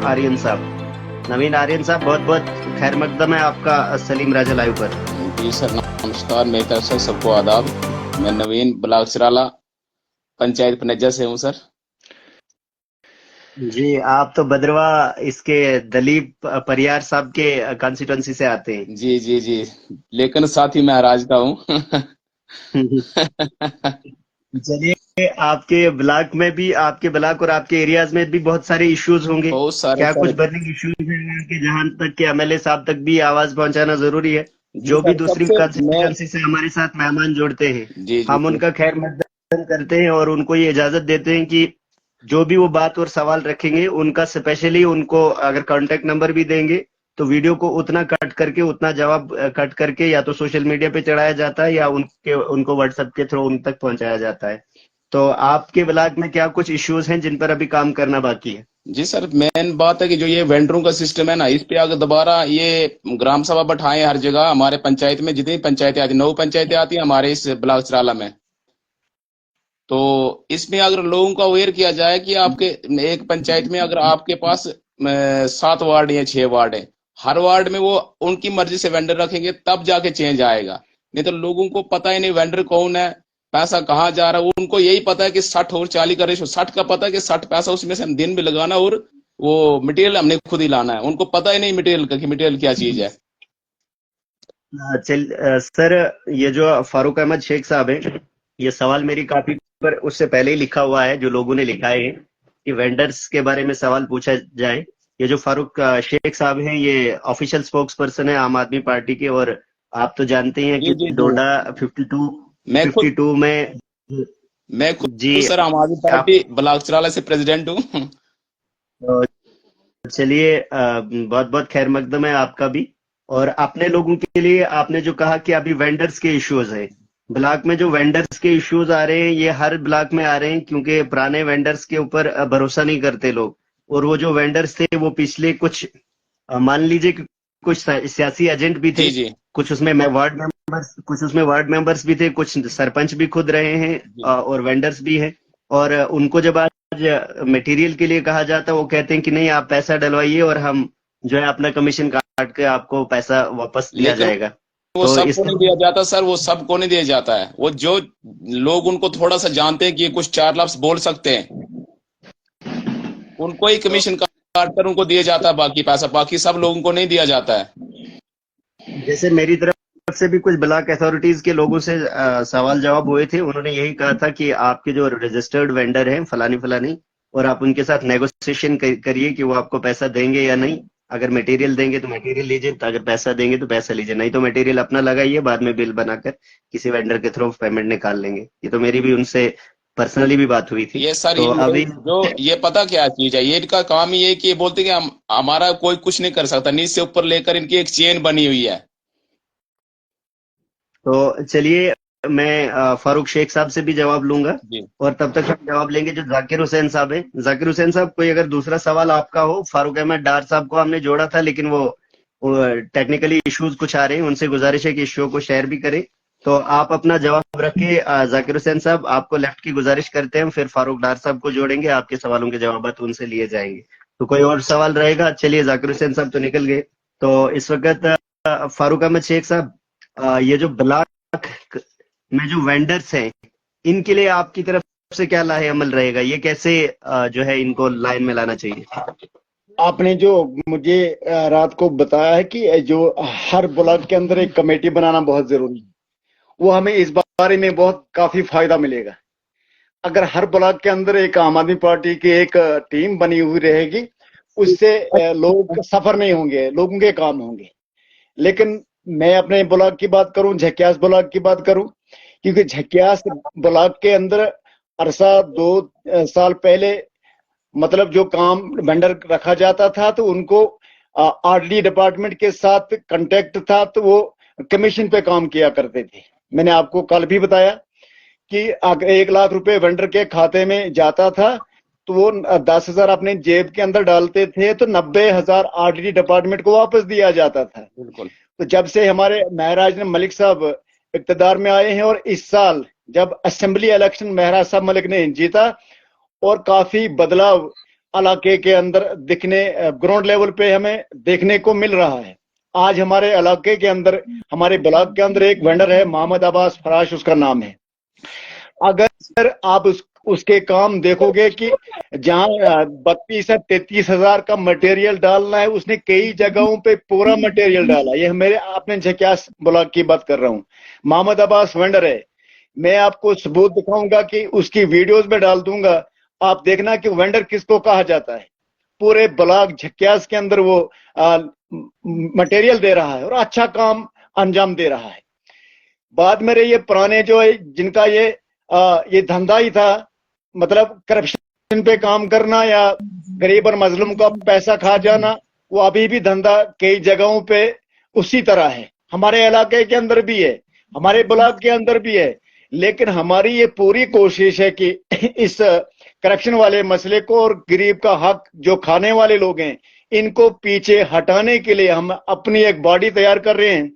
आर्यन साहब। नवीन आर्यन साहब, बहुत बहुत खैर मकदम है आपका सलीम राजा लाइव पर। जी सर, नमस्कार। मेरी तरफ से सबको आदाब। मैं नवीन ब्लाक सिराला पंचायत पनेजा से हूँ सर। जी, आप तो बदरवा इसके दलीप परियार साहब के कॉन्स्टिट्यूंसी से आते जी जी जी, लेकिन साथ ही मैं हराज का हूँ। हैं। चलिए, आपके ब्लॉक और आपके एरियाज में भी बहुत सारे इश्यूज होंगे। बहुत सारे क्या कुछ सर। बर्निंग इश्यूज हैं वहाँ के, जहां तक कि एमएलए साहब तक भी आवाज पहुंचाना जरूरी है? जी जो भी सर, दूसरी सबसे मैं कंस्टिट्यूएंसी से हमारे साथ मेहमान जोड़ते हैं, जी जी हम जी उनका खैर मकदम करते हैं और उनको ये इजाजत देते हैं कि जो भी वो बात और सवाल रखेंगे उनका स्पेशली उनको अगर कांटेक्ट नंबर भी देंगे तो वीडियो को उतना कट करके, उतना जवाब कट करके या तो सोशल मीडिया पे चढ़ाया जाता है या उनको व्हाट्सएप के थ्रू उन तक पहुंचाया जाता है। तो आपके ब्लॉक में क्या कुछ इश्यूज हैं जिन पर अभी काम करना बाकी है? जी सर, मेन बात है कि जो ये वेंडरों का सिस्टम है ना, इस पे अगर दोबारा ये ग्राम सभा बैठाएं हर जगह। हमारे पंचायत में जितनी पंचायतें आती, 9 पंचायतें आती हैं हमारे इस ब्लाक सिराला में। तो इसमें अगर लोगों को अवेयर किया जाए कि आपके एक पंचायत में अगर आपके पास 7 वार्ड या 6 वार्ड है, हर वार्ड में वो उनकी मर्जी से वेंडर रखेंगे तब जाके चेंज आएगा। नहीं तो लोगों को पता ही नहीं वेंडर कौन है, पैसा कहाँ जा रहा है। उनको यही पता है कि 60 और 40 का रेशो, 60 का पता है कि 60 पैसा उसमें से हम दिन भी लगाना और वो मटेरियल हमने खुद ही लाना है। उनको पता ही नहीं मटेरियल का कि मटेरियल क्या चीज है। सर, ये जो फारूक अहमद शेख साहब हैं, ये सवाल मेरी कॉपी पर उससे पहले ही लिखा हुआ है, जो लोगों ने लिखा है कि वेंडर्स के बारे में सवाल पूछा जाए। ये जो फारूक शेख साहब हैं, ये ऑफिशियल स्पोक्स पर्सन है आम आदमी पार्टी के। और आप तो जानते ही हैं जी कि जी जी, डोडा 52 मैं खुद 52 में। मैं जी, खुद सर आम आदमी आप पार्टी ब्लाक चिराला से प्रेसिडेंट हूँ। चलिए, बहुत बहुत खैर मकदम है आपका भी। और अपने लोगों के लिए आपने जो कहा कि अभी वेंडर्स के इश्यूज है ब्लॉक में, जो वेंडर्स के इश्यूज आ रहे हैं ये हर ब्लॉक में आ रहे हैं, क्योंकि पुराने वेंडर्स के ऊपर भरोसा नहीं करते लोग। और वो जो वेंडर्स थे वो पिछले कुछ, मान लीजिए कि कुछ सियासी एजेंट भी थे, जी जी कुछ उसमें वार्ड मेंबर्स भी थे, कुछ सरपंच भी खुद रहे हैं, जी। और वेंडर्स भी हैं। और उनको जब आज मटेरियल के लिए कहा जाता है, वो कहते हैं कि नहीं, आप पैसा डलवाइए और हम जो है अपना कमीशन काट के आपको पैसा वापस दिया लेकिन जाएगा। वो तो सबको नहीं इसमें दिया जाता सर, वो सबको नहीं दिया जाता है। वो जो लोग उनको थोड़ा सा जानते हैं कि ये कुछ 4 लफ्ज बोल सकते हैं, उनको ही कमीशन काट कर उनको दिया जाता है बाकी पैसा। बाकी सब लोगों को नहीं दिया जाता है। जैसे मेरी तरफ से भी कुछ ब्लॉक अथॉरिटीज के लोगों से सवाल जवाब हुए थे, उन्होंने यही कहा था कि आपके जो रजिस्टर्ड वेंडर हैं फलानी फलानी, और आप उनके साथ नेगोशिएशन करिए कि वो आपको पैसा देंगे या नहीं। अगर मटेरियल देंगे तो मटेरियल लीजिए, तो अगर पैसा देंगे तो पैसा लीजिए, नहीं तो मटेरियल अपना लगाइए, बाद में बिल बनाकर किसी वेंडर के थ्रू पेमेंट निकाल लेंगे। ये तो मेरी भी उनसे पर्सनली भी बात हुई थी। ये सर, तो ये अभी लोग जो ये पता क्या चीज है, ये इनका काम ही है कि ये बोलते हैं कि हम हमारा कोई कुछ नहीं कर सकता। नीचे से ऊपर लेकर इनकी एक चेन बनी हुई है। तो चलिए, मैं फारूक शेख साहब से भी जवाब लूंगा। जी और तब तक हम जवाब लेंगे जो जाकिर हुसैन साहब हैं। जाकिर हुसैन साहब, कोई अगर दूसरा सवाल आपका हो, फारूक अहमद डार साहब को हमने जोड़ा था लेकिन वो टेक्निकली इश्यूज कुछ आ रहे हैं, उनसे गुजारिश है कि इस शो को शेयर भी करें। तो आप अपना जवाब रखिए। जाकिर हुसैन साहब, आपको लेफ्ट की गुजारिश करते हैं, फिर फारूक डार साहब को जोड़ेंगे, आपके सवालों के जवाब उनसे लिए जाएंगे। तो कोई और सवाल रहेगा? चलिए, जाकिर हुसैन साहब तो निकल गए। तो इस वक्त फारूक अहमद शेख साहब, ये जो ब्लॉक में जो वेंडर्स हैं, इनके लिए आपकी तरफ से क्या लाहे अमल रहेगा? ये कैसे जो है इनको लाइन में लाना चाहिए? आपने जो मुझे रात को बताया है कि जो हर ब्लॉक के अंदर एक कमेटी बनाना बहुत जरूरी है, वो हमें इस बारे में बहुत काफी फायदा मिलेगा। अगर हर ब्लॉक के अंदर एक आम आदमी पार्टी की एक टीम बनी हुई रहेगी, उससे लोग सफर नहीं होंगे, लोगों के काम होंगे। लेकिन मैं अपने ब्लॉक की बात करूं, झक्यास ब्लॉक की बात करूं, क्योंकि झक्यास ब्लॉक के अंदर अरसा 2 साल पहले मतलब जो काम वेंडर रखा जाता था तो उनको आरडी डिपार्टमेंट के साथ कांटेक्ट था, तो वो कमीशन पे काम किया करते थे। मैंने आपको कल भी बताया कि अगर 1 लाख रुपए वेंडर के खाते में जाता था तो वो 10,000 अपने जेब के अंदर डालते थे, तो 90,000 आरडी डिपार्टमेंट को वापस दिया जाता था। बिल्कुल। तो जब से हमारे महराज ने मलिक साहब इक्तदार में आए हैं और इस साल जब असेंबली इलेक्शन महराज साहब मलिक ने जीता और काफी बदलाव इलाके के अंदर दिखने ग्राउंड लेवल पे हमें देखने को मिल रहा है। आज हमारे इलाके के अंदर, हमारे ब्लॉक के अंदर एक वेंडर है, मोहम्मद अब्बास फराश उसका नाम है। अगर आप उसके काम देखोगे कि जहां 32 से 33 हजार का मटेरियल डालना है, उसने कई जगहों पे पूरा मटेरियल डाला। ये मेरे अपने झक्यास ब्लॉक की बात कर रहा हूँ। मोहम्मद अब्बास वेंडर है, मैं आपको सबूत दिखाऊंगा कि उसकी वीडियोस में डाल दूंगा, आप देखना कि वेंडर किसको कहा जाता है। पूरे ब्लॉक झक्यास के अंदर वो मटेरियल दे रहा है और अच्छा काम अंजाम दे रहा है। बाद मेरे ये पुराने जो है जिनका ये धंधा ही था, मतलब करप्शन पे काम करना या गरीब और मजलूम का पैसा खा जाना, वो अभी भी धंधा कई जगहों पे उसी तरह है। हमारे इलाके के अंदर भी है, हमारे ब्लॉक के अंदर भी है, लेकिन हमारी ये पूरी कोशिश है कि इस करप्शन वाले मसले को और गरीब का हक जो खाने वाले लोग हैं, इनको पीछे हटाने के लिए हम अपनी एक बॉडी तैयार कर रहे हैं